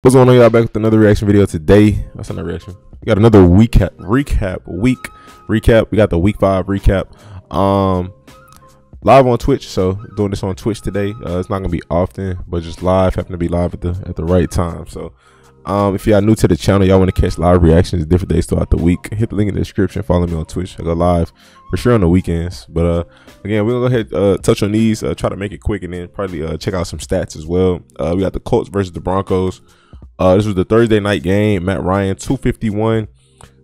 What's going on, y'all? Back with another reaction video today. That's not a reaction. We got another week recap. We got the week 5 recap. Live on Twitch. So doing this on Twitch today. It's not gonna be often, but just live. Happen to be live at the right time. So if y'all new to the channel, y'all want to catch live reactions different days throughout the week, hit the link in the description. Follow me on Twitch. I go live for sure on the weekends. But again, we're gonna go ahead touch on these. Try to make it quick, and then probably check out some stats as well. We got the Colts versus the Broncos. This was the Thursday night game. Matt Ryan, 251,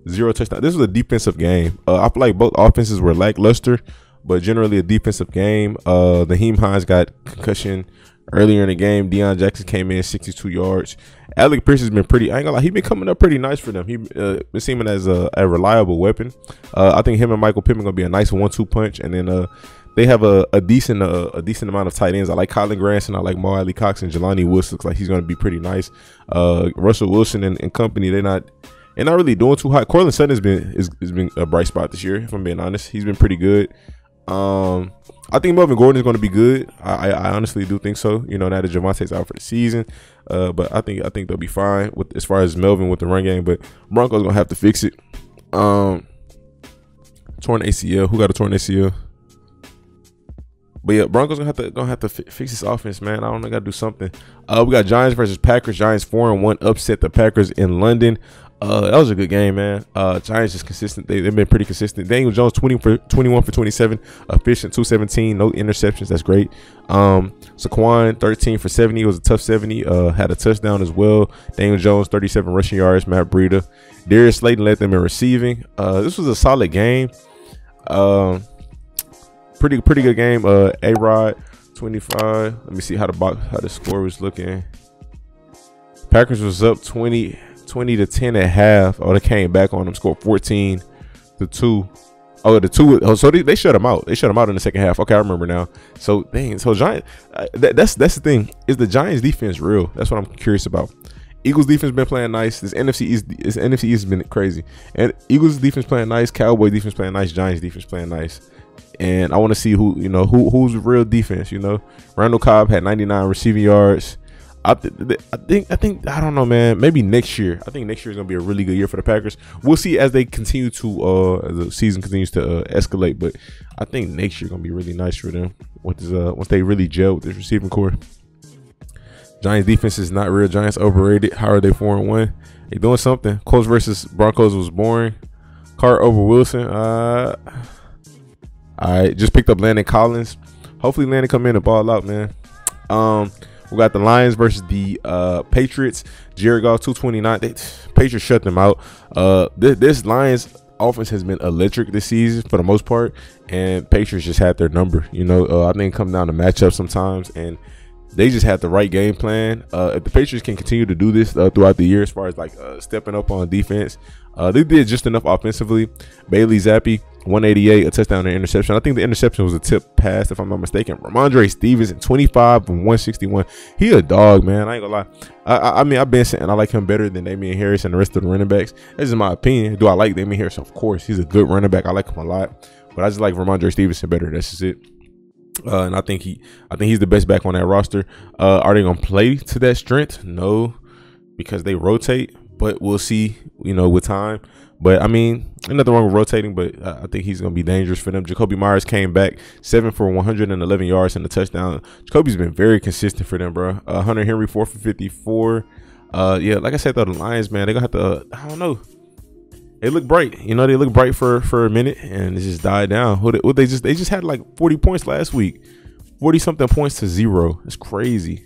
0 touchdown. This was a defensive game. I feel like both offenses were lackluster, but generally a defensive game. Nyheim Hines got concussion earlier in the game. Deion Jackson came in 62 yards. Alec Pierce has been pretty, I ain't gonna lie, he's been coming up pretty nice for them. He's been seeming as a reliable weapon. I think him and Michael Pittman gonna be a nice 1-2 punch, and then they have a decent amount of tight ends. I like Colin Granson. I like Mo Alley Cox, and Jelani Woods looks like he's going to be pretty nice. Russell Wilson and company, they're not really doing too hot. Courtland Sutton has been a bright spot this year. If I'm being honest, he's been pretty good. I think Melvin Gordon is going to be good. I honestly do think so. You know, now that Javonte's out for the season, but I think they'll be fine with as far as Melvin with the run game. But Broncos gonna have to fix it. Torn ACL. Who got a torn ACL? But yeah, Broncos gonna have to fix this offense, man. I don't know, gotta do something. We got Giants versus Packers. Giants 4-1 upset the Packers in London. That was a good game, man. Giants just consistent. They've been pretty consistent. Daniel Jones 21 for 27, efficient, 217, no interceptions. That's great. Saquon 13 for 70. It was a tough 70. Had a touchdown as well. Daniel Jones 37 rushing yards. Matt Breida, Darius Slayton led them in receiving. This was a solid game. Pretty good game. A-Rod 25. Let me see how the score was looking. Packers was up 20 to 10 at half. Oh, they came back on them, scored 14-2. Oh, so they shut them out. They shut them out in the second half. Okay, I remember now. So dang, so Giants, that's the thing. Is the Giants defense real? That's what I'm curious about. Eagles defense been playing nice. This NFC East has been crazy. And Eagles defense playing nice. Cowboys defense playing nice. Giants defense playing nice. And I want to see who's real defense. You know, Randall Cobb had 99 receiving yards. I think I don't know, man. Maybe next year. I think next year is gonna be a really good year for the Packers. We'll see as they continue to as the season continues to escalate. But I think next year gonna be really nice for them with this, once they really gel with this receiving core. Giants defense is not real. Giants overrated. How are they 4-1? They doing something. Colts versus Broncos was boring. Carr over Wilson. I just picked up Landon Collins. Hopefully Landon come in and ball out, man. We got the Lions versus the Patriots. Jared Goff 229. Patriots shut them out. This Lions offense has been electric this season for the most part, and Patriots just had their number. You know, I think it comes down to matchups sometimes, and they just had the right game plan. If the Patriots can continue to do this throughout the year, as far as like stepping up on defense, they did just enough offensively. Bailey Zappi 188, a touchdown and interception. I think the interception was a tip pass, if I'm not mistaken. Ramondre Stevenson 25 from 161. He a dog, man. I ain't gonna lie. I mean, I've been saying I like him better than Damian Harris and the rest of the running backs. This is my opinion. Do I like Damian Harris? Of course, he's a good running back. I like him a lot, but I just like Ramondre Stevenson better. That's just it. And I think he's the best back on that roster. Are they gonna play to that strength? No, because they rotate. But we'll see, you know, with time. But I mean, there's nothing wrong with rotating, but I think he's gonna be dangerous for them. Jacoby Myers came back 7 for 111 yards and a touchdown. Jacoby's been very consistent for them, bro. Hunter Henry 4 for 54. Yeah, like I said, though, the Lions, man, they gonna have to. I don't know. They look bright, you know. They look bright for a minute, and it just died down. They just had like 40 points last week, 40 something points to 0. It's crazy.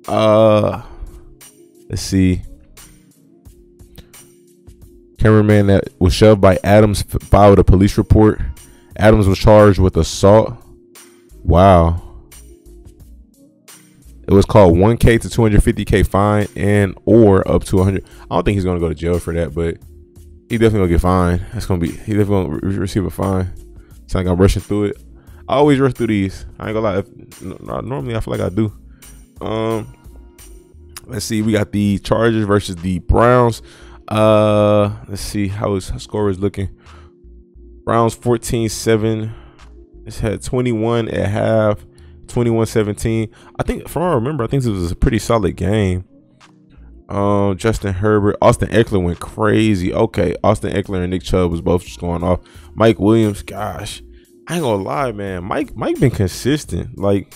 Let's see. Cameraman that was shoved by Adams filed a police report. Adams was charged with assault. Wow. It was called $1K to $250K fine and or up to 100. I don't think he's gonna go to jail for that, but he definitely gonna get fined. He definitely gonna receive a fine. So I'm rushing through it. I always rush through these. I ain't gonna lie. Normally I feel like I do. Let's see. We got the Chargers versus the Browns. Let's see how his score is looking. Browns 14-7. It's had 21 at half, 21-17. I think, from what I remember, I think this was a pretty solid game. Justin Herbert, Austin Eckler went crazy. Okay, Austin Eckler and Nick Chubb was both just going off. Mike Williams, gosh, I ain't gonna lie, man. Mike been consistent. Like,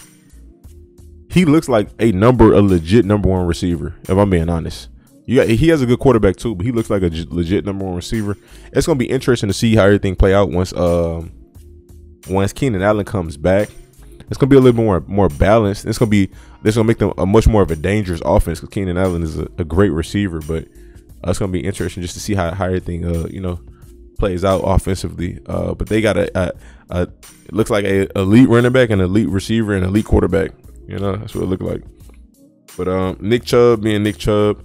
he looks like a legit number one receiver, if I'm being honest. He has a good quarterback too, but he looks like a legit number one receiver. It's gonna be interesting to see how everything play out once Keenan Allen comes back. It's gonna be a little more balanced. This gonna make them a much more of a dangerous offense because Keenan Allen is a great receiver. But it's gonna be interesting just to see how everything plays out offensively. But they got it looks like a elite running back, an elite receiver, and elite quarterback. That's what it looked like. But Nick Chubb being Nick Chubb,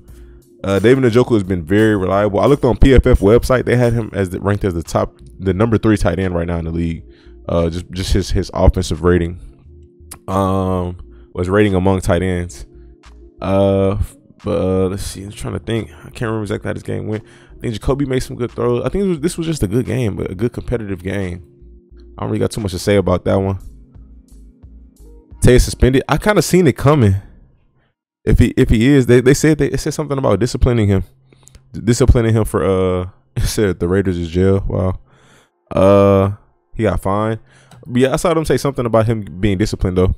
David Njoku has been very reliable. I looked on PFF website; they had him ranked as the number 3 tight end right now in the league. Just his offensive rating was rating among tight ends. But let's see. I'm trying to think. I can't remember exactly how this game went. I think Jacoby made some good throws. I think this was just a good game, but a good competitive game. I don't really got too much to say about that one. Tay suspended. I kind of seen it coming. If he is, they said something about disciplining him for it said the Raiders is jail. Wow. He got fined. But yeah, I saw them say something about him being disciplined though.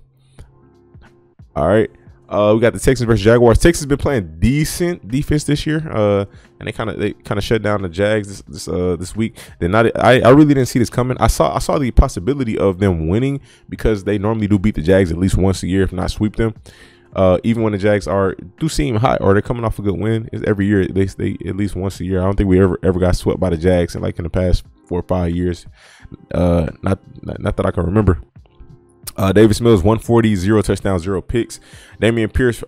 All right. We got the Texans versus Jaguars. Texas been playing decent defense this year. And they kind of shut down the Jags this week. I really didn't see this coming. I saw the possibility of them winning because they normally do beat the Jags at least once a year, if not sweep them. Even when the Jags do seem hot or they're coming off a good win, every year they at least once a year. I don't think we ever got swept by the Jags in the past 4 or 5 years. Not that I can remember. Davis Mills 140, 0 touchdowns, 0 picks. Damian Pierce,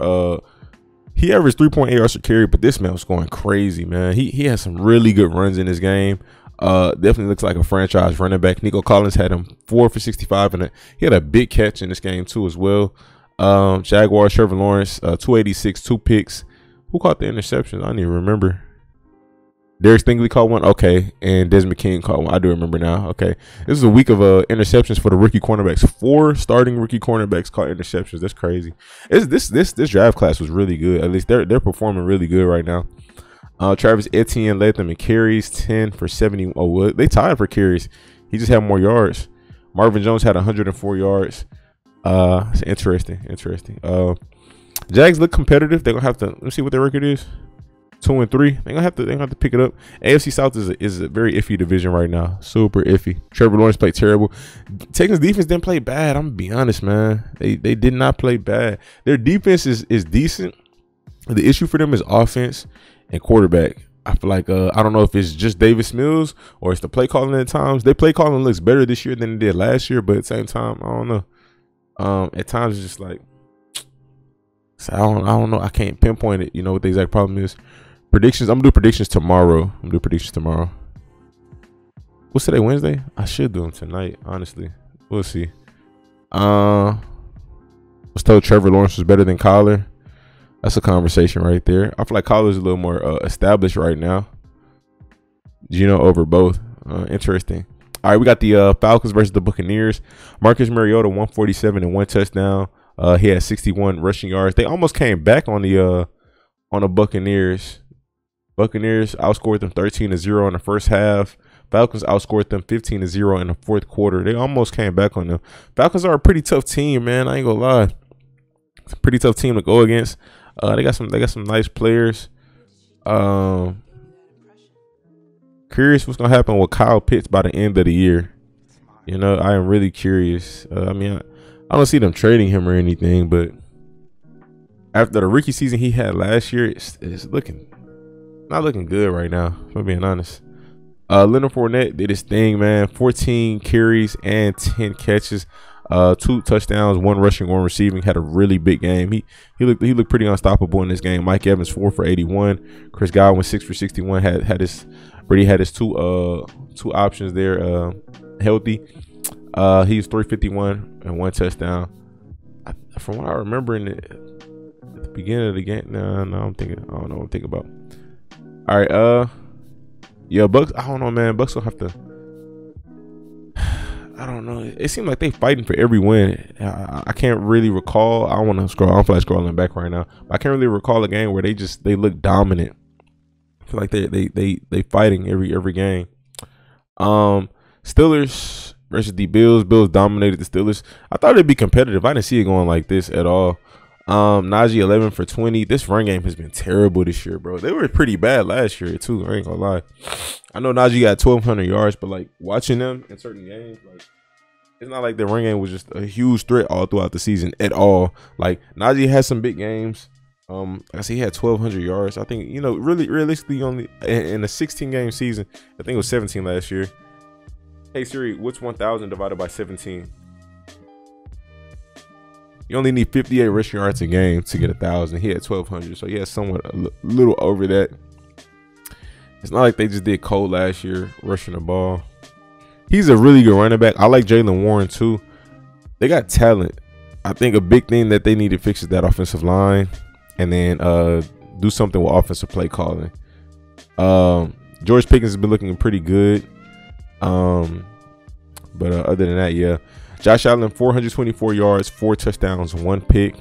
he averaged 3.8 yards per carry, but this man was going crazy, man. He had some really good runs in this game. Definitely looks like a franchise running back. Nico Collins had him 4 for 65, and he had a big catch in this game too as well. Jaguars, Trevor Lawrence, 286, 2 picks. Who caught the interceptions? I don't even remember. Derek Stingley caught one. Okay. And Desmond King caught one. I do remember now. Okay. This is a week of interceptions for the rookie cornerbacks. 4 starting rookie cornerbacks caught interceptions. That's crazy. This draft class was really good. At least they're performing really good right now. Travis Etienne led them in carries, 10 for 70. Oh, well, they tied for carries. He just had more yards. Marvin Jones had 104 yards. It's interesting. Jags look competitive. They're gonna have to let me see what their record is. 2-3. They're gonna have to pick it up. AFC South is a very iffy division right now. Super iffy. Trevor Lawrence played terrible. Texans defense didn't play bad. I'm gonna be honest, man. They did not play bad. Their defense is decent. The issue for them is offense and quarterback. I feel like I don't know if it's just Davis Mills or it's the play calling at times. Their play calling looks better this year than it did last year, but at the same time, I don't know. At times it's just like I don't know. I can't pinpoint it. What the exact problem is. Predictions. I'm gonna do predictions tomorrow. What's today? Wednesday? I should do them tonight. Honestly, we'll see. I was told Trevor Lawrence was better than Kyler. That's a conversation right there. I feel like Kyler's a little more established right now. Over both. Interesting. All right, we got the Falcons versus the Buccaneers. Marcus Mariota 147 and 1 touchdown. He had 61 rushing yards. They almost came back on the Buccaneers. Buccaneers outscored them 13-0 in the first half. Falcons outscored them 15-0 in the fourth quarter. They almost came back on them. Falcons are a pretty tough team, man. I ain't gonna lie. It's a pretty tough team to go against. They got some nice players. Curious what's gonna happen with Kyle Pitts by the end of the year. I am really curious. I don't see them trading him or anything, but after the rookie season he had last year, it's not looking good right now, if I'm being honest. Leonard Fournette did his thing, man. 14 carries and 10 catches, 2 touchdowns, 1 rushing, 1 receiving. Had a really big game. He looked pretty unstoppable in this game. Mike Evans 4 for 81. Chris Godwin 6 for 61. Brady had his two options there healthy. He was 351 and 1 touchdown. From what I remember at the beginning of the game, I don't know what I'm thinking about. All right, yeah, Bucks. I don't know, man. Bucks will have to. I don't know. It seemed like they fighting for every win. I can't really recall. I don't want to scroll. I don't feel like scrolling back right now. But I can't really recall a game where they look dominant. I feel like they fighting every game. Steelers versus the Bills. Bills dominated the Steelers. I thought it'd be competitive. I didn't see it going like this at all. Najee 11 for 20. This run game has been terrible this year, bro. They were pretty bad last year too. I ain't gonna lie. I know Najee got 1,200 yards, but like watching them in certain games, like it's not like the run game was just a huge threat all throughout the season at all. Like Najee had some big games. Like I said, he had 1,200 yards. I think, you know, really realistically only in a 16-game season. I think it was 17 last year. Hey Siri, what's 1,000 divided by 17? You only need 58 rushing yards a game to get 1,000. He had 1,200, so he had somewhat a little over that. It's not like they just did cold last year rushing the ball. He's a really good running back. I like Jaylen Warren too. They got talent. I think a big thing that they need to fix is that offensive line, and then do something with offensive play calling. George Pickens has been looking pretty good. But other than that, yeah. Josh Allen, 424 yards, 4 touchdowns, 1 pick.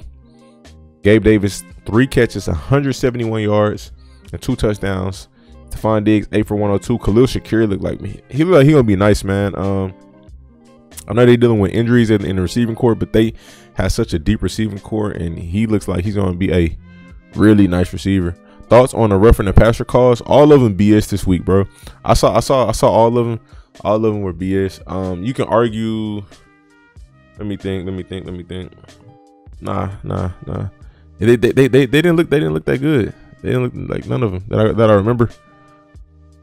Gabe Davis, 3 catches, 171 yards, and 2 touchdowns. Stephon Diggs, 8 for 102. Khalil Shakir looked like me. He looked like he gonna be nice, man. I know they're dealing with injuries in the receiving core, but they have such a deep receiving core, and he looks like he's gonna be a really nice receiver. Thoughts on the roughing the passer calls? All of them BS this week, bro. I saw all of them. All of them were BS. You can argue. Let me think. Nah. They didn't look that good. They didn't look like none of them that I remember.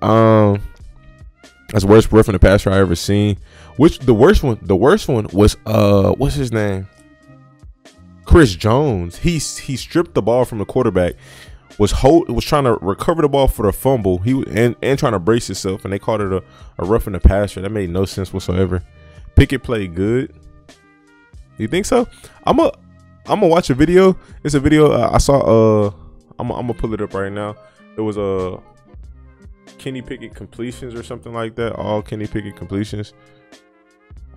That's the worst roughing the passer I ever seen. Which the worst one was what's his name? Chris Jones. He stripped the ball from the quarterback. Was trying to recover the ball for the fumble. He and trying to brace himself, and they called it a roughing the passer. That made no sense whatsoever. Pickett played good. You think so? I'm gonna watch a video. It's a video I saw. I'm gonna pull it up right now. It was a Kenny Pickett completions or something like that. All Kenny Pickett completions.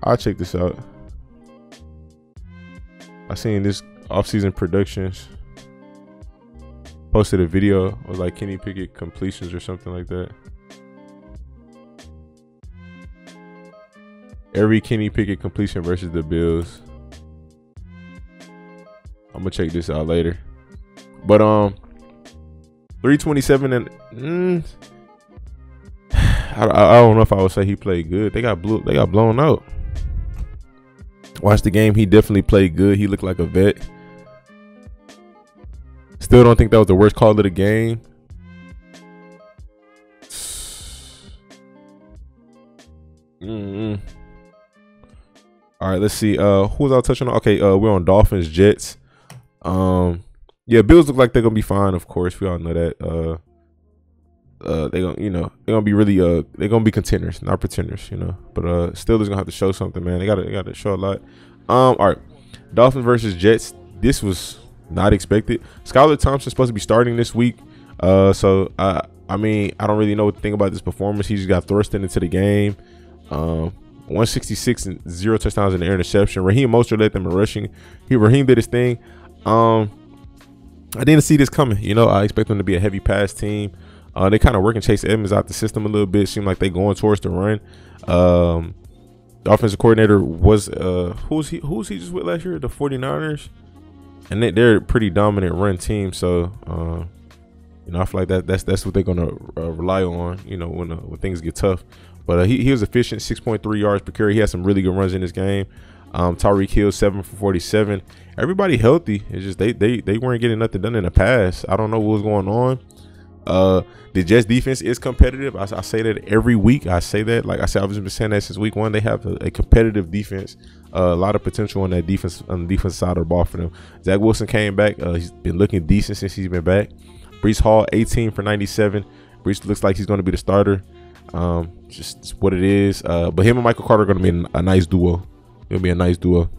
I'll check this out. I seen this offseason productions. Posted a video of like Kenny Pickett completions or something like that. Every Kenny Pickett completion versus the Bills. I'm gonna check this out later. But 327 and I don't know if I would say he played good. They got blown out. Watch the game. He definitely played good. He looked like a vet. Still don't think that was the worst call of the game. All right, let's see. Who was I touching on? Okay, we're on Dolphins, Jets. Yeah, Bills look like they're gonna be fine. Of course, we all know that. They're gonna be really they're gonna be contenders, not pretenders, you know. But Steelers gonna have to show something, man. They gotta show a lot. All right, Dolphins versus Jets. This was not expected. Skylar Thompson's supposed to be starting this week. So I mean, I don't really know what to think about this performance. He just got thrust into the game. 166 and 0 touchdowns in the interception. Raheem Mostert led them in rushing. Raheem did his thing. I didn't see this coming. You know, I expect them to be a heavy pass team. They kind of working Chase Edmonds out the system a little bit. Seemed like they going towards the run. The offensive coordinator was who's he just with last year? The 49ers. And they're a pretty dominant run team. So you know, I feel like that's what they're gonna rely on, you know, when things get tough. But he was efficient, 6.3 yards per carry. He had some really good runs in this game. Tyreek Hill, 7 for 47. Everybody healthy. It's just they weren't getting nothing done in the pass. I don't know what was going on. The Jets defense is competitive. I say that every week. I say that, like I said, I've just been saying that since week 1. They have a competitive defense. A lot of potential on that defense, on the defensive side of the ball for them. Zach Wilson came back. He's been looking decent since he's been back. Breece Hall, 18 for 97. Breece looks like he's going to be the starter. Just what it is. But him and Michael Carter are going to be a nice duo. It'll be a nice duo.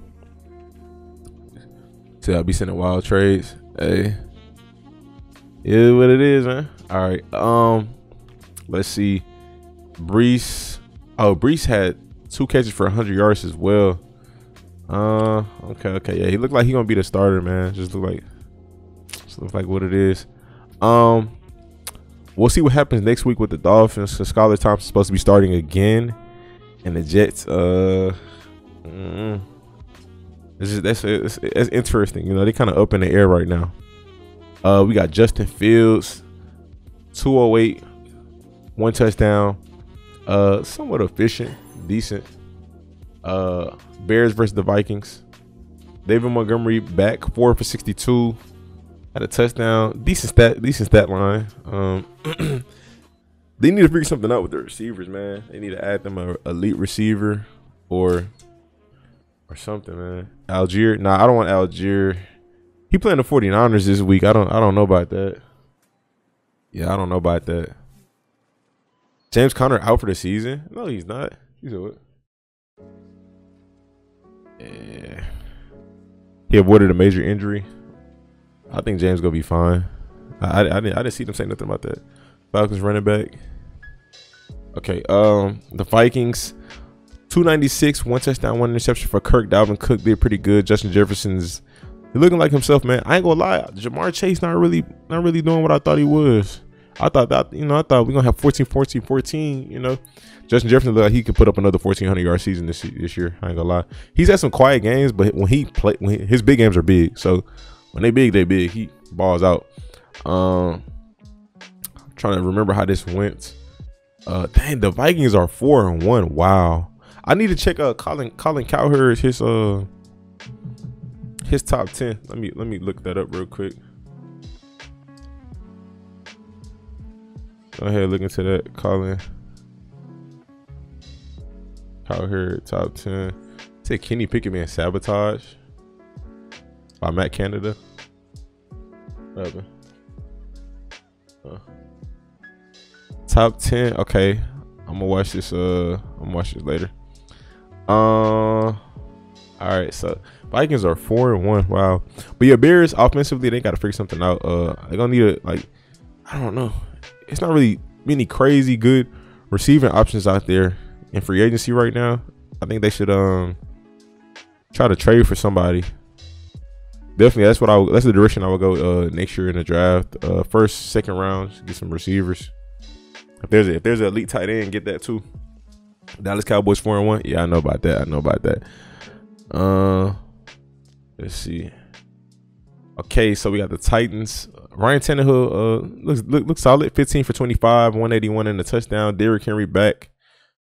So I'll be sending wild trades. Hey, yeah, what it is, man. All right. Let's see. Breece. Oh, Breece had 2 catches for 100 yards as well. Okay, yeah, he looked like he gonna be the starter, man. Just look like what it is. We'll see what happens next week with the Dolphins. So Skylar Thompson's supposed to be starting again, and the Jets. That's interesting. You know, they kind of up in the air right now. We got Justin Fields, 208, 1 touchdown. Somewhat efficient, decent. Bears versus the Vikings. David Montgomery back, 4 for 62, had a touchdown. Decent stat line. They need to figure something out with their receivers, man. They need to add them a elite receiver or something, man. Algier. Nah, I don't want Algier. He playing the 49ers this week. I don't know about that. Yeah, I don't know about that. James Conner out for the season? No, he's not. He's what? Yeah. He avoided a major injury. I think James gonna be fine. I didn't see them say nothing about that. Falcons running back. Okay, the Vikings, 296, 1 touchdown, 1 interception for Kirk. Dalvin Cook did pretty good. Justin Jefferson's looking like himself, man. I ain't gonna lie, Jamar Chase not really doing what I thought he was. I thought we're gonna have 14, you know. Justin Jefferson looked like he could put up another 1,400-yard season this year. I ain't gonna lie. He's had some quiet games, but when his big games are big. So when they big, they big. He balls out. I'm trying to remember how this went. Dang, the Vikings are 4-1. Wow. I need to check Colin Cowherd, his top 10. Let me look that up real quick. Go ahead, look into that. Colin Cowherd top 10. Say Kenny Pickett man Sabotage by Matt Canada. Top 10. Okay, I'm gonna watch this. Later. All right, so Vikings are 4-1. Wow. But yeah, Bears offensively, they gotta figure something out. They're gonna need I don't know. It's not really many crazy good receiving options out there in free agency right now. I think they should try to trade for somebody. Definitely, that's the direction I would go next year in the draft. First, second rounds, get some receivers. If there's an elite tight end, get that too. Dallas Cowboys 4-1. Yeah, I know about that. Let's see. Okay, so we got the Titans. Ryan Tannehill looks solid. 15 for 25, 181 and a touchdown. Derrick Henry back,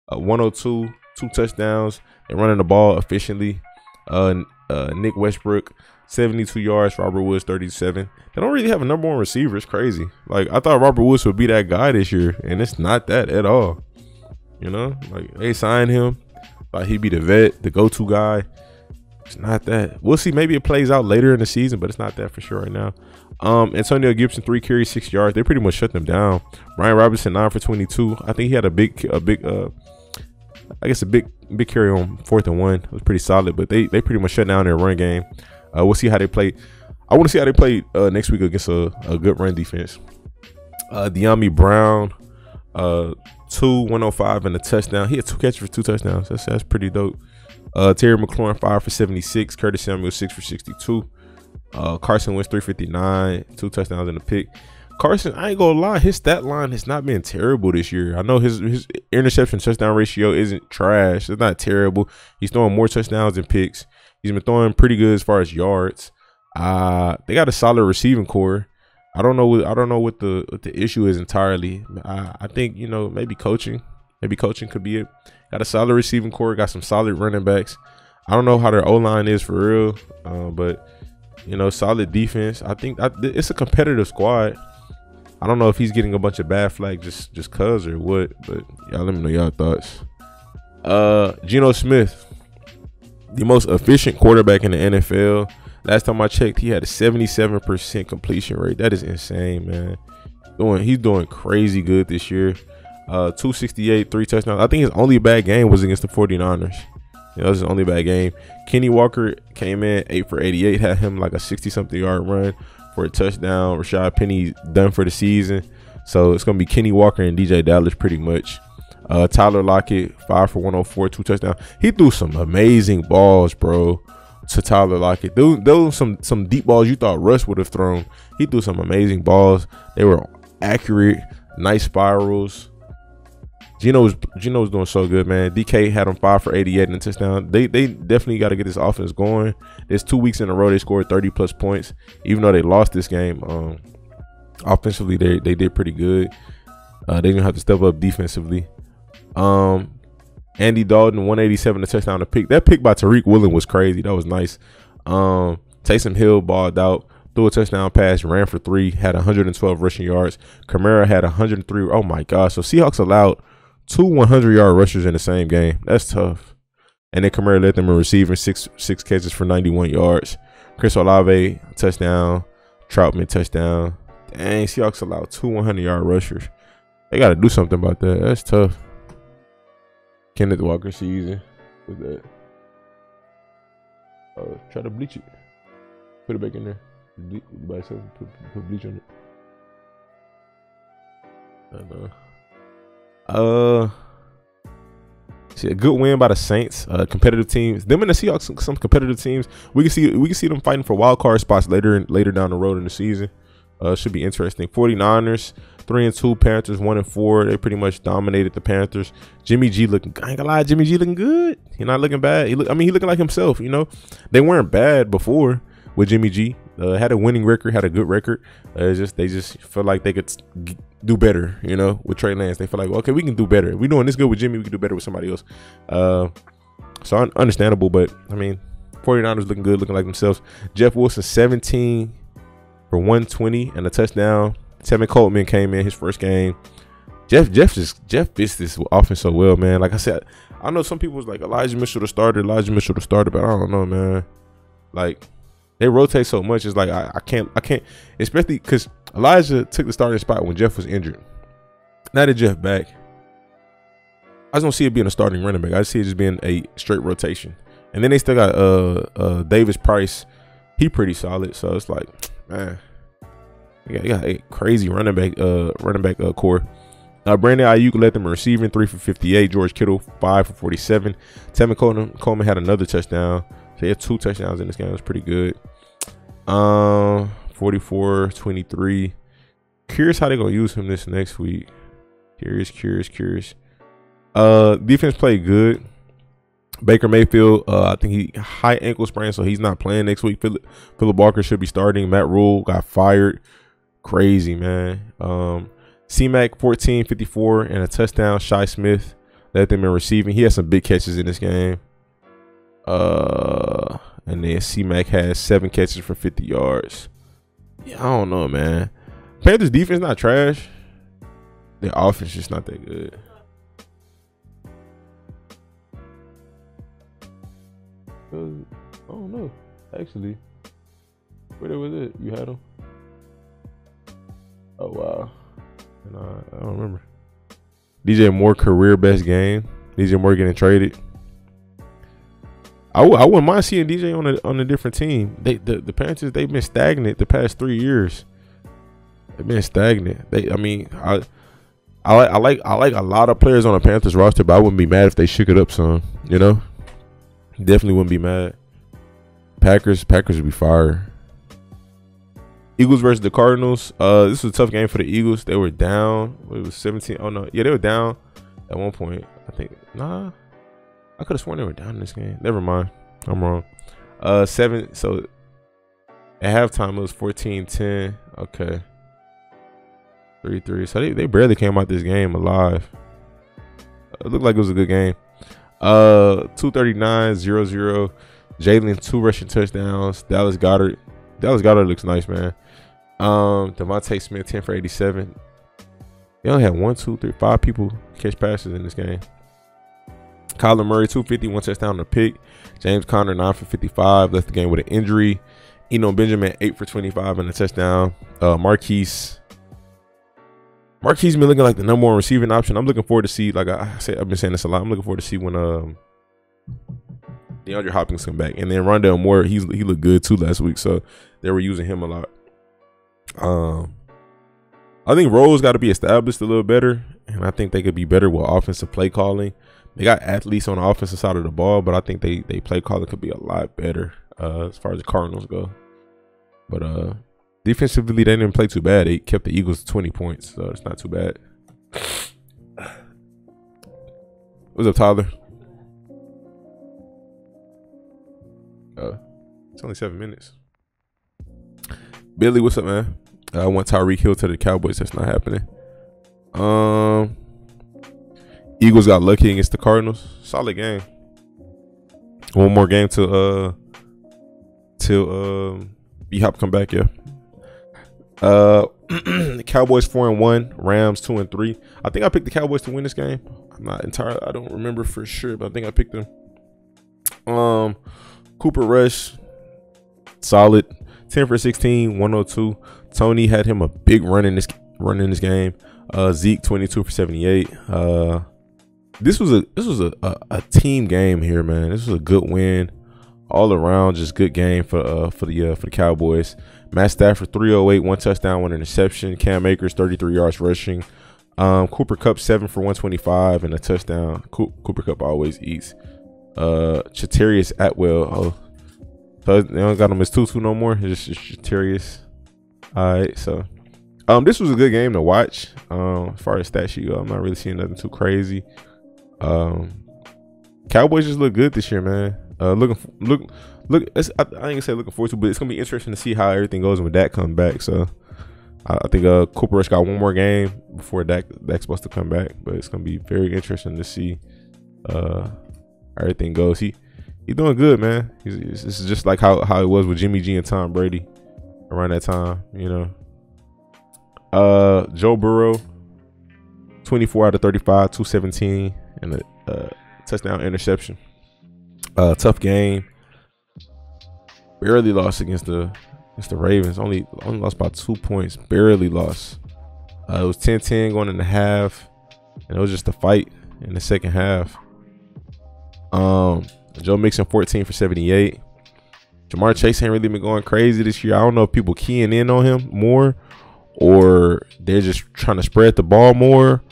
102, 2 touchdowns. They're running the ball efficiently. Nick Westbrook, 72 yards. Robert Woods, 37. They don't really have a number 1 receiver. It's crazy. Like, I thought Robert Woods would be that guy this year, and it's not that at all. You know, like, they signed him. Like, he'd be the vet, the go-to guy. It's not that. We'll see. Maybe it plays out later in the season, but it's not that for sure right now. Antonio Gibson, 3 carries, 6 yards. They pretty much shut them down. Brian Robinson, 9 for 22. I think he had a big carry on 4th and 1. It was pretty solid, but they pretty much shut down their run game. We'll see how they play. I want to see how they play next week against a good run defense. De'Ami Brown, 105 and a touchdown. He had 2 catches for 2 touchdowns. That's pretty dope. Terry McLaurin, 5 for 76. Curtis Samuel, 6 for 62. Carson Wentz, 359, 2 touchdowns and a pick. Carson, I ain't gonna lie, his stat line has not been terrible this year. I know his interception touchdown ratio isn't trash. It's not terrible. He's throwing more touchdowns than picks. He's been throwing pretty good as far as yards. They got a solid receiving core. I don't know what the issue is entirely. I think, you know, maybe coaching could be it. Got a solid receiving core. Got some solid running backs. I don't know how their O-line is for real, but you know, solid defense. I think it's a competitive squad. I don't know if he's getting a bunch of bad flags just cause or what, but y'all let me know y'all thoughts. Geno Smith, the most efficient quarterback in the NFL. Last time I checked, he had a 77% completion rate. That is insane, man. He's doing crazy good this year. 268, 3 touchdowns. I think his only bad game was against the 49ers. That was his only bad game. Kenny Walker came in 8 for 88, had him like a 60-something yard run for a touchdown. Rashad Penny done for the season. So it's going to be Kenny Walker and DJ Dallas pretty much. Tyler Lockett, 5 for 104, 2 touchdowns. He threw some amazing balls, bro, to Tyler Lockett. Those some deep balls you thought Russ would have thrown. He threw some amazing balls. They were accurate, nice spirals. Gino was doing so good, man. DK had him 5 for 88 and a touchdown. They definitely got to get this offense going. It's 2 weeks in a row they scored 30+ points, even though they lost this game. Offensively, they did pretty good. They didn't have to step up defensively. Andy Dalton, 187 a touchdown, a pick. That pick by Tariq Woolen was crazy. That was nice. Taysom Hill balled out, threw a touchdown pass, ran for 3, had 112 rushing yards. Kamara had 103. Oh my gosh! So Seahawks allowed 2 100-yard rushers in the same game. That's tough. And then Kamara led them in receiving, six catches for 91 yards. Chris Olave touchdown. Troutman touchdown. Dang, Seahawks allowed 2 100-yard rushers. They got to do something about that. That's tough. Kenneth Walker season. What's that? Try to bleach it. Put it back in there. By itself. Put bleach on it. I know. See, a good win by the Saints. Competitive teams. Them and the Seahawks, some competitive teams. We can see them fighting for wild card spots later down the road in the season. Should be interesting. 49ers, 3-2. Panthers, 1-4. They pretty much dominated the Panthers. Jimmy G looking, I ain't gonna lie, Jimmy G looking good. He's not looking bad. He looking like himself, you know. They weren't bad before with Jimmy G. Had a winning record, had a good record. They just feel like they could do better, you know, with Trey Lance. They feel like, well, okay, we can do better. We're doing this good with Jimmy, we can do better with somebody else. So understandable, but I mean, 49ers looking good, looking like themselves. Jeff Wilson, 17 for 120 and a touchdown. Tevin Coleman came in his first game. Jeff fits this offense so well, man. Like I said, I know some people was like Elijah Mitchell the starter, but I don't know, man. Like, they rotate so much. It's like I can't, especially because Elijah took the starting spot when Jeff was injured. Now that Jeff back, I just don't see it being a starting running back. I see it just being a straight rotation. And then they still got Davis Price. He pretty solid. So it's like, man, you got a crazy running back core. Brandon Ayuk led them in receiving, 3 for 58. George Kittle, 5 for 47. Tevin Coleman had another touchdown. So he had 2 touchdowns in this game. It was pretty good. 44-23. Curious how they're going to use him this next week. Curious. Defense played good. Baker Mayfield, I think he high ankle sprain, so he's not playing next week. Phillip Barker should be starting. Matt Rule got fired. Crazy, man. C-Mac, 14, 54, and a touchdown. Shi Smith led them in receiving. He had some big catches in this game. And then C-Mac has 7 catches for 50 yards. Yeah, I don't know, man. Panthers defense not trash. Their offense just not that good. I don't know, actually. Where was it? You had them? Oh, wow. And I don't remember. DJ Moore career best game. DJ Moore getting traded. I wouldn't mind seeing DJ on a different team. The Panthers, they've been stagnant the past 3 years. They've been stagnant. I like a lot of players on the Panthers roster, but I wouldn't be mad if they shook it up some. You know, definitely wouldn't be mad. Packers would be fire. Eagles versus the Cardinals. This was a tough game for the Eagles. They were down. It was 17. Oh no, yeah, they were down at one point. I think I could have sworn they were down in this game. Never mind. I'm wrong. 7. So at halftime it was 14-10. Okay. 3-3. So they barely came out this game alive. It looked like it was a good game. 239-0-0. Jalen 2 rushing touchdowns. Dallas Goedert looks nice, man. Devontae Smith 10 for 87. They only had 1, 2, 3, 5 people catch passes in this game. Kyler Murray 250, 1 touchdown and a pick. James Conner 9 for 55, left the game with an injury. Eno Benjamin 8 for 25 and a touchdown. Marquise been looking like the #1 receiving option. I'm looking forward to see, like I've been saying this a lot. I'm looking forward to see when DeAndre Hopkins come back, and then Rondale Moore. He looked good too last week, so they were using him a lot. I think Rose got to be established a little better, and I think they could be better with offensive play calling. They got athletes on the offensive side of the ball, but I think they play calling could be a lot better as far as the Cardinals go. But defensively, they didn't play too bad. They kept the Eagles to 20 points, so it's not too bad. What's up, Tyler? It's only 7 minutes. Billy, what's up, man? I want Tyreek Hill to the Cowboys. That's not happening. Eagles got lucky against the Cardinals. Solid game. One more game till B-Hop come back, yeah. The Cowboys 4-1, Rams 2-3. I think I picked the Cowboys to win this game. I'm not entirely, I don't remember for sure, but I think I picked them. Cooper Rush, solid. 10 for 16, 102. Tony had him a big run in this game. Zeke 22 for 78. This was a team game here, man. This was a good win all around, just good game for the Cowboys. Matt Stafford 308, 1 touchdown, 1 interception. Cam Akers 33 yards rushing. Cooper Kupp 7 for 125 and a touchdown. Cooper Kupp always eats. Chatarius Atwell. So they don't got him as Tutu no more. It's just Chatarius. All right, so this was a good game to watch. As far as stat sheet go, I'm not really seeing nothing too crazy. Cowboys just look good this year, man. I ain't gonna say looking forward to, but it's gonna be interesting to see how everything goes when Dak comes back. So I think Cooper Rush got one more game before Dak's supposed to come back, but it's gonna be very interesting to see how everything goes. He's doing good, man. This is just like how it was with Jimmy G and Tom Brady around that time, you know. Joe Burrow, 24 out of 35, 217, and a touchdown interception. Tough game. Barely lost against the Ravens. Only lost by 2 points. Barely lost. It was 10-10 going in the half, and it was just a fight in the second half. Joe Mixon 14 for 78. Jamar Chase ain't really been going crazy this year. I don't know if people keying in on him more, or they're just trying to spread the ball more,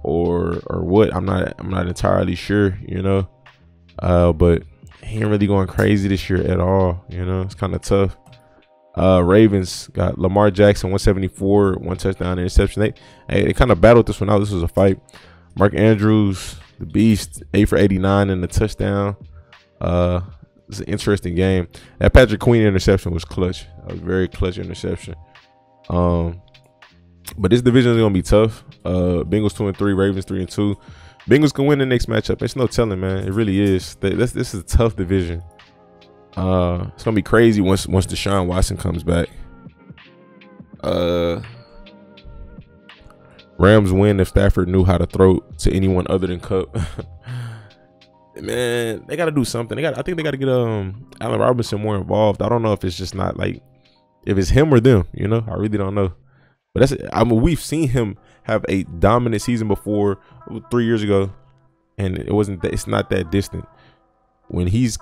or what. I'm not entirely sure, you know. But he ain't really going crazy this year at all, you know. It's kind of tough. Ravens got Lamar Jackson 174, 1 touchdown interception. They kind of battled this one out. This was a fight. Mark Andrews, the beast, 8 for 89 and a touchdown. It's an interesting game. That Patrick Queen interception was clutch. That was a very clutch interception. But this division is gonna be tough. Bengals 2-3, Ravens 3-2. Bengals can win the next matchup. It's no telling, man. It really is. This is a tough division. It's gonna be crazy once Deshaun Watson comes back. Rams win if Stafford knew how to throw to anyone other than Kupp. Man, they got to do something. I think they got to get Allen Robinson more involved. I don't know if it's just not like if it's him or them. You know, I really don't know. But we've seen him have a dominant season before 3 years ago, and it's not that distant. When he's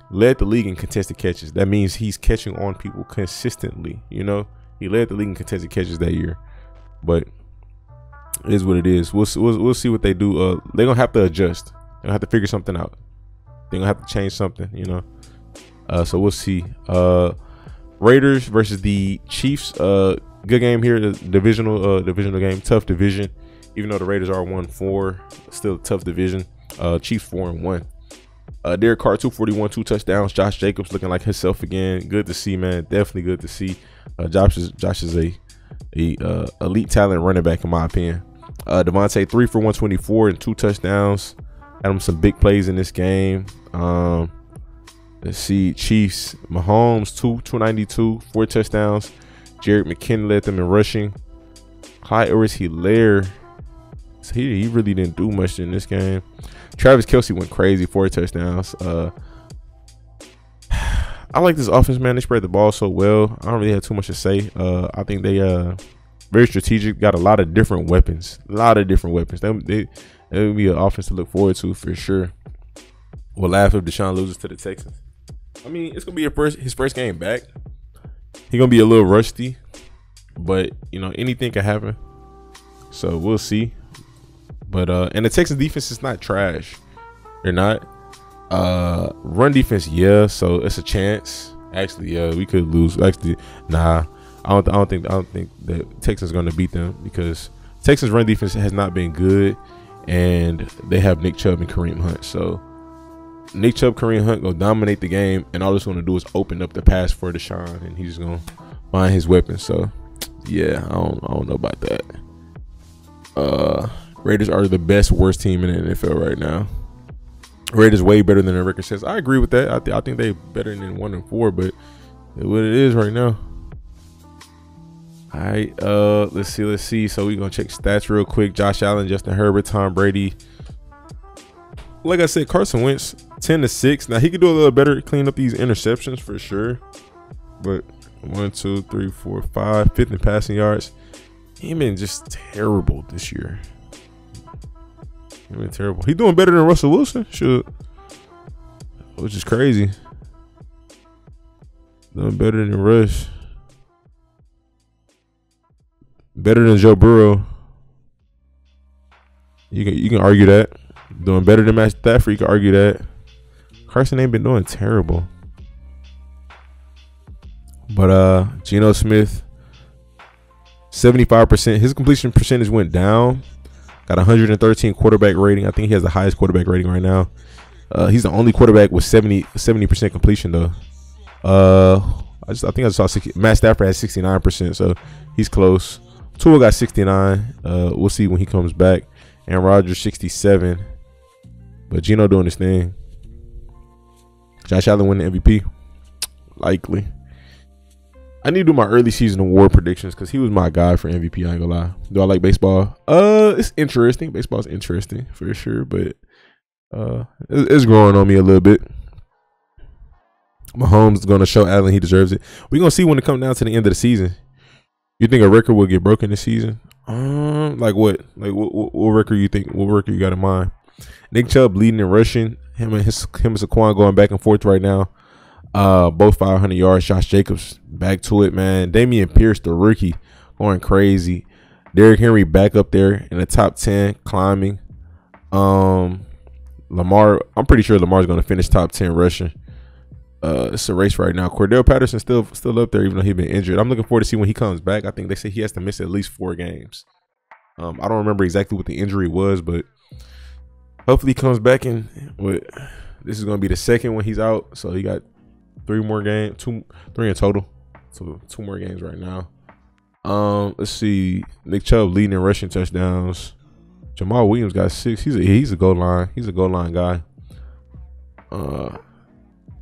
led the league in contested catches, that means he's catching on people consistently. You know, he led the league in contested catches that year. But it is what it is. We'll see what they do. They're gonna have to adjust. They're gonna have to figure something out. They're gonna have to change something, you know. So we'll see. Raiders versus the Chiefs. Good game here. The divisional game. Tough division. Even though the Raiders are 1-4, still a tough division. Chiefs 4-1. Derek Carr 241, 2 touchdowns. Josh Jacobs looking like himself again. Good to see, man. Definitely good to see. Josh is a elite talent running back in my opinion. Devontae 3 for 124 and 2 touchdowns. Had him some big plays in this game. Let's see. Chiefs, Mahomes 292, 4 touchdowns. Jerick McKinnon led them in rushing. Clyde Edwards-Helaire, he really didn't do much in this game. Travis Kelce went crazy, 4 touchdowns. I like this offense, man. They spread the ball so well. I don't really have too much to say. I think they very strategic. Got a lot of different weapons. They would be an offense to look forward to for sure. We'll laugh if Deshaun loses to the Texans. I mean, it's gonna be his first game back. He's gonna be a little rusty, but you know anything can happen. So we'll see. But and the Texans defense is not trash. They're not. Run defense, yeah. So it's a chance. Actually, yeah, we could lose. Actually, nah. I don't think that Texans going to beat them because Texans run defense has not been good, and they have Nick Chubb and Kareem Hunt. So Nick Chubb, Kareem Hunt go dominate the game, and all it's going to do is open up the pass for Deshaun, and he's going to find his weapon. So yeah, I don't know about that. Raiders are the best worst team in the NFL right now. Raiders way better than the record says. I agree with that. I think they better than 1-4, but what it is right now. All right, let's see. So we're gonna check stats real quick. Josh Allen, Justin Herbert, Tom Brady. Like I said, Carson Wentz 10-6. Now he could do a little better, clean up these interceptions for sure. But 1, 2, 3, 4, 5, fifth in passing yards. He been just terrible this year. He been terrible. He doing better than Russell Wilson, sure, which is crazy. Doing better than Rush. Better than Joe Burrow. You can argue that. Doing better than Matt Stafford, you can argue that. Carson ain't been doing terrible. But Geno Smith, 75%. His completion percentage went down. Got 113 quarterback rating. I think he has the highest quarterback rating right now. He's the only quarterback with 70% completion though. I think I saw Matt Stafford has 69%, so he's close. Tua got 69. We'll see when he comes back. And Rodgers 67. But Geno doing his thing. Josh Allen winning MVP. Likely. I need to do my early season award predictions because he was my guy for MVP. I ain't gonna lie. Do I like baseball? It's interesting. Baseball's interesting for sure, but it's growing on me a little bit. Mahomes is gonna show Allen he deserves it. We're gonna see when it comes down to the end of the season. You think a record will get broken this season? Like what? Like what record you think? What record you got in mind? Nick Chubb leading and rushing. Him and Saquon going back and forth right now. Both 500 yards. Josh Jacobs back to it, man. Dameon Pierce, the rookie, going crazy. Derrick Henry back up there in the top 10, climbing. Lamar, I'm pretty sure Lamar's going to finish top 10 rushing. It's a race right now. Cordell Patterson still up there, even though he's been injured. I'm looking forward to see when he comes back. I think they say he has to miss at least 4 games. I don't remember exactly what the injury was, but hopefully he comes back. And this is going to be the second when he's out, so he got 3 more games, 3 in total. So 2 more games right now. Let's see. Nick Chubb leading in rushing touchdowns. Jamal Williams got 6. He's a goal line. He's a goal line guy.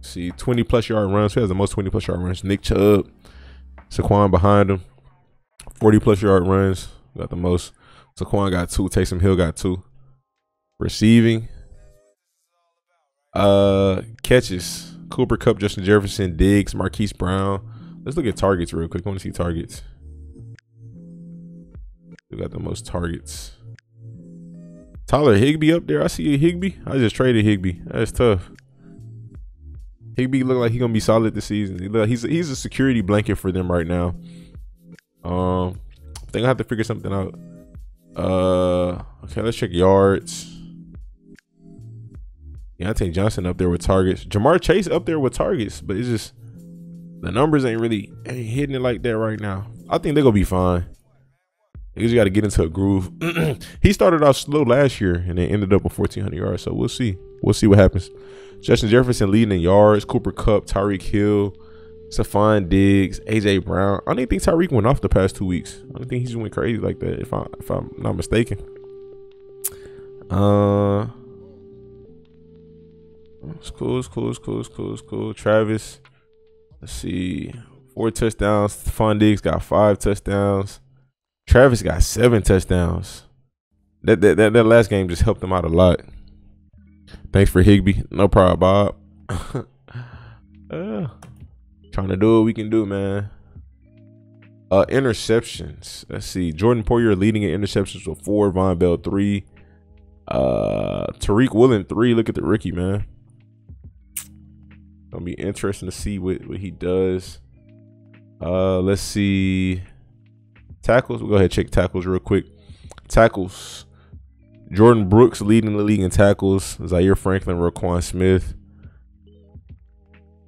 See, 20+ yard runs. Who has the most 20+ yard runs? Nick Chubb. Saquon behind him. 40+ yard runs. Got the most. Saquon got 2. Taysom Hill got 2. Receiving. Catches. Cooper Kupp, Justin Jefferson, Diggs, Marquise Brown. Let's look at targets real quick. I want to see targets. Who got the most targets? Tyler Higbee up there. I see a Higbee. I just traded Higbee. That's tough. Higbee look like he's gonna be solid this season. He's a security blanket for them right now. I think I have to figure something out. Okay, let's check yards. Deontay Johnson up there with targets. Jamar Chase up there with targets, but it's just the numbers ain't hitting it like that right now. I think they're gonna be fine. They just got to get into a groove. He started off slow last year and then ended up with 1,400 yards. So we'll see. We'll see what happens. Justin Jefferson leading in yards. Cooper Kupp, Tyreek Hill, Stephon Diggs, AJ Brown. I don't even think Tyreek went off the past 2 weeks. I don't think he's went crazy like that. If I'm not mistaken. It's cool. Travis. Let's see. 4 touchdowns. Stephon Diggs got 5 touchdowns. Travis got 7 touchdowns. That last game just helped him out a lot. Thanks for Higbee. No problem, Bob. Trying to do what we can do, man. Interceptions. Let's see. Jordan Poyer leading in interceptions with 4. Von Bell 3. Tariq Woolen 3. Look at the rookie, man. Gonna be interesting to see what he does. Let's see. Tackles. We'll go ahead and check tackles real quick. Tackles. Jordan Brooks leading the league in tackles. Zaire Franklin, Roquan Smith.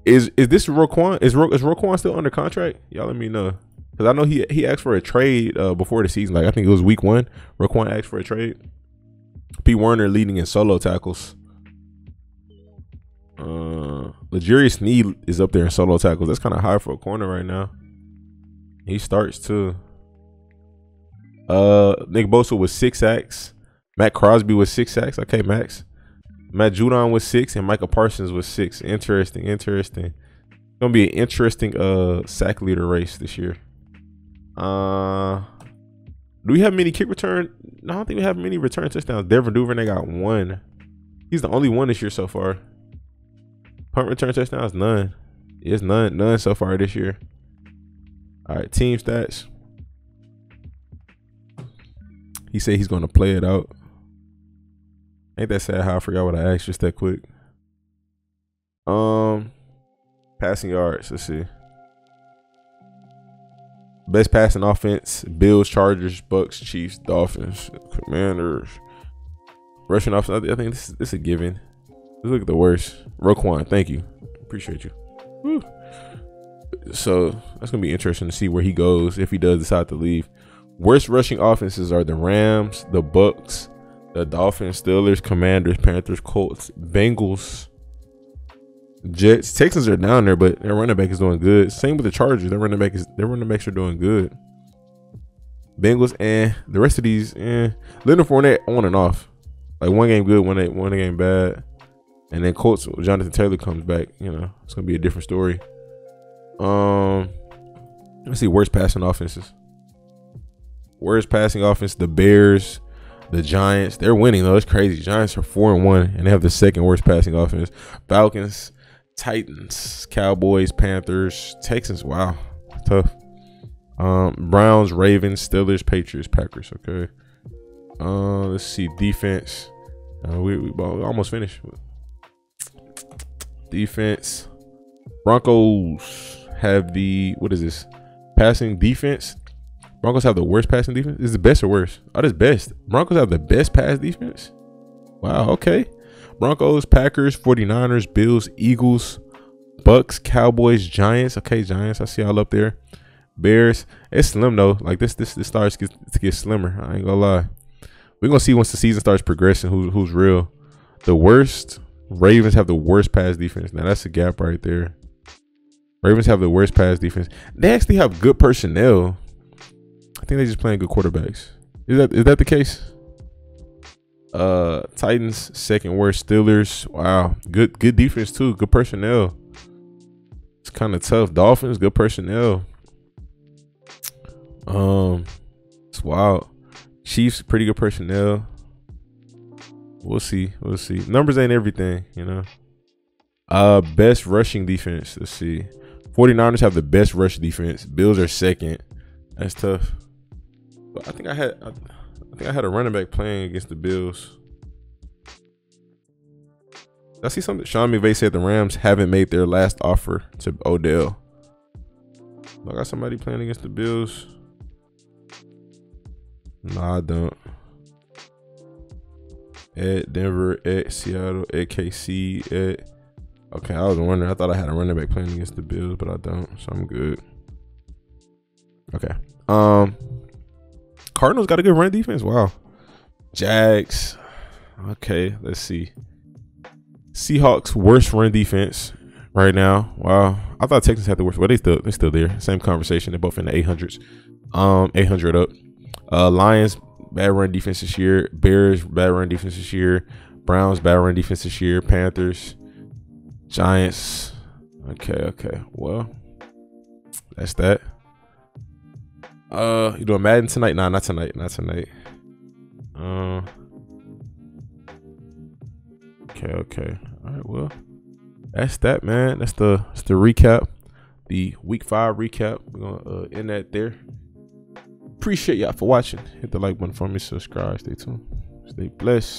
Is this Roquan? Is Roquan still under contract? Y'all let me know. Because I know he asked for a trade before the season. Like, I think it was week 1. Roquan asked for a trade. P. Werner leading in solo tackles. L'Jarius Sneed is up there in solo tackles. That's kind of high for a corner right now. He starts too. Nick Bosa was 6 sacks. Matt Crosby was 6 sacks. Okay, Max. Matt Judon was 6 and Micah Parsons was 6. Interesting. Gonna be an interesting sack leader race this year. Do we have many kick return? No, I don't think we have many return touchdowns. Devin Duvernay got 1. He's the only one this year so far. Punt return touchdowns, none. It's none so far this year. All right, team stats. He said he's gonna play it out. Ain't that sad how I forgot what I asked just that quick. Passing yards, let's see. Best passing offense: Bills, Chargers, Bucks, Chiefs, Dolphins, Commanders. Rushing offense, I think this is a given. Let's look at the worst. Roquan, thank you. Appreciate you. Woo. So that's gonna be interesting to see where he goes if he does decide to leave. Worst rushing offenses are the Rams, the Bucks, the Dolphins, Steelers, Commanders, Panthers, Colts, Bengals, Jets. Texans are down there, but their running back is doing good. Same with the Chargers. Their running backs are doing good. Bengals and the rest of these, Leonard Fournette on and off. Like one game good, one game bad. And then Colts, Jonathan Taylor comes back. You know, it's gonna be a different story. Let's see, worst passing offenses. Worst passing offense, the Bears, the Giants. They're winning though. It's crazy. Giants are 4-1 and they have the second worst passing offense. Falcons, Titans, Cowboys, Panthers, Texans. Wow, tough. Browns, Ravens, Steelers, Patriots, Packers. Okay. Let's see, defense. We almost finished. Defense. Broncos have the, what is this? Passing defense. Broncos have the worst passing defense. Is it best or worse? Oh, that's best. Broncos have the best pass defense. Wow, okay. Broncos, Packers, 49ers, Bills, Eagles, Bucks, Cowboys, Giants. Okay, Giants. I see y'all up there. Bears. It's slim though. Like this starts to get slimmer. I ain't gonna lie. We're gonna see once the season starts progressing who's real. The worst. Ravens have the worst pass defense. Now that's a gap right there. Ravens have the worst pass defense. They actually have good personnel. I think they're just playing good quarterbacks. Is that the case? Titans second worst. Steelers, wow, good defense too. Good personnel. It's kind of tough. Dolphins, good personnel. It's wild. Chiefs, pretty good personnel. We'll see. Numbers ain't everything, you know. Best rushing defense. Let's see. 49ers have the best rush defense. Bills are second. That's tough. But I think I had a running back playing against the Bills. I see something. Sean McVay said the Rams haven't made their last offer to Odell. I got somebody playing against the Bills. No, I don't. At Denver, at Seattle, at KC, at... Okay, I was wondering. I thought I had a running back playing against the Bills, but I don't, so I'm good. Okay. Cardinals got a good run defense. Wow. Jags. Okay, let's see. Seahawks worst run defense right now. Wow. I thought Texans had the worst. Well, they're still there. Same conversation. They're both in the 800s. 800 up. Lions bad run defense this year. Bears bad run defense this year. Browns bad run defense this year. Panthers. Giants. Okay. Well, that's that. You doing Madden tonight? Nah, not tonight. Okay. All right, well, that's that, man. That's the recap. The week 5 recap. We're gonna end that there. Appreciate y'all for watching. Hit the like button for me, subscribe, stay tuned, stay blessed.